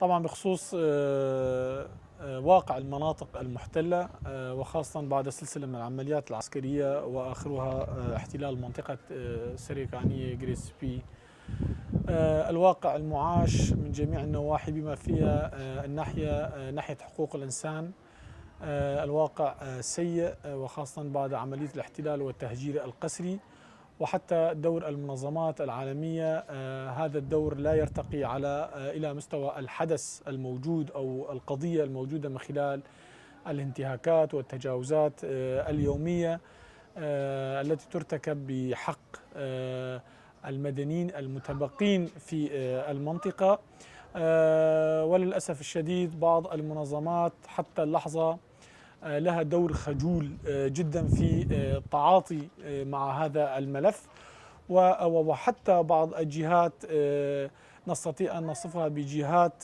طبعا بخصوص واقع المناطق المحتلة، وخاصة بعد سلسلة من العمليات العسكرية وآخرها احتلال منطقة سريكانية جريس بي. الواقع المعاش من جميع النواحي بما فيها ناحية حقوق الإنسان. الواقع سيء، وخاصة بعد عملية الاحتلال والتهجير القسري، وحتى دور المنظمات العالمية هذا الدور لا يرتقي إلى مستوى الحدث الموجود أو القضية الموجودة من خلال الانتهاكات والتجاوزات اليومية التي ترتكب بحق المدنيين المتبقين في المنطقة. وللأسف الشديد بعض المنظمات حتى اللحظة لها دور خجول جدا في التعاطي مع هذا الملف، وحتى بعض الجهات نستطيع أن نصفها بجهات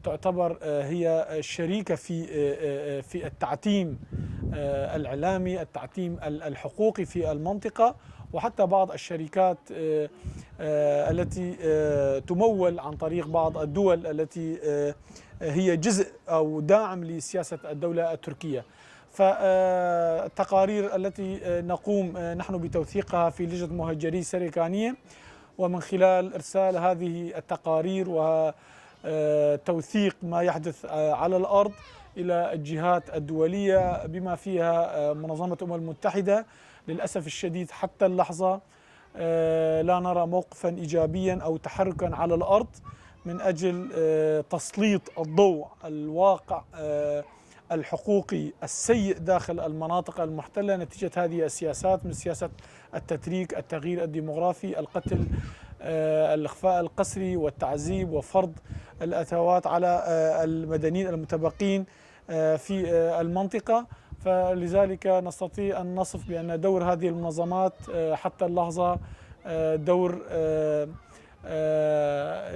تعتبر هي شريكة في التعتيم الإعلامي، التعتيم الحقوقي في المنطقة، وحتى بعض الشركات التي تمول عن طريق بعض الدول التي هي جزء أو داعم لسياسة الدولة التركية. فالتقارير التي نقوم نحن بتوثيقها في لجنة مهجري سريكانية، ومن خلال إرسال هذه التقارير وتوثيق ما يحدث على الأرض إلى الجهات الدولية بما فيها منظمة الأمم المتحدة، للأسف الشديد حتى اللحظة لا نرى موقفا إيجابيا أو تحركا على الأرض من أجل تسليط الضوء الواقع الحقوقي السيء داخل المناطق المحتلة نتيجة هذه السياسات، من سياسة التتريك، التغيير الديمغرافي، القتل، الإخفاء القسري والتعذيب وفرض الأتوات على المدنيين المتبقين في المنطقة. فلذلك نستطيع أن نصف بأن دور هذه المنظمات حتى اللحظة دور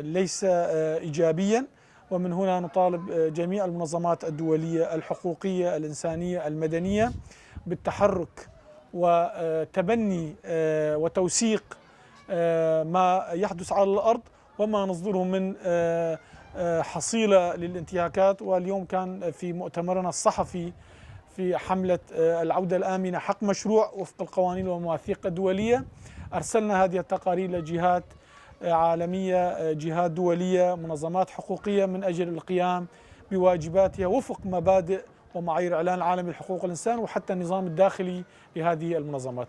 ليس إيجابيا، ومن هنا نطالب جميع المنظمات الدولية الحقوقية الإنسانية المدنية بالتحرك وتبني وتوثيق ما يحدث على الأرض وما نصدره من حصيلة للانتهاكات. واليوم كان في مؤتمرنا الصحفي في حملة العودة الآمنة حق مشروع وفق القوانين والمواثيق الدولية، أرسلنا هذه التقارير لجهات عالمية، جهات دولية، منظمات حقوقية، من أجل القيام بواجباتها وفق مبادئ ومعايير الإعلان العالمي لحقوق الإنسان وحتى النظام الداخلي لهذه المنظمات.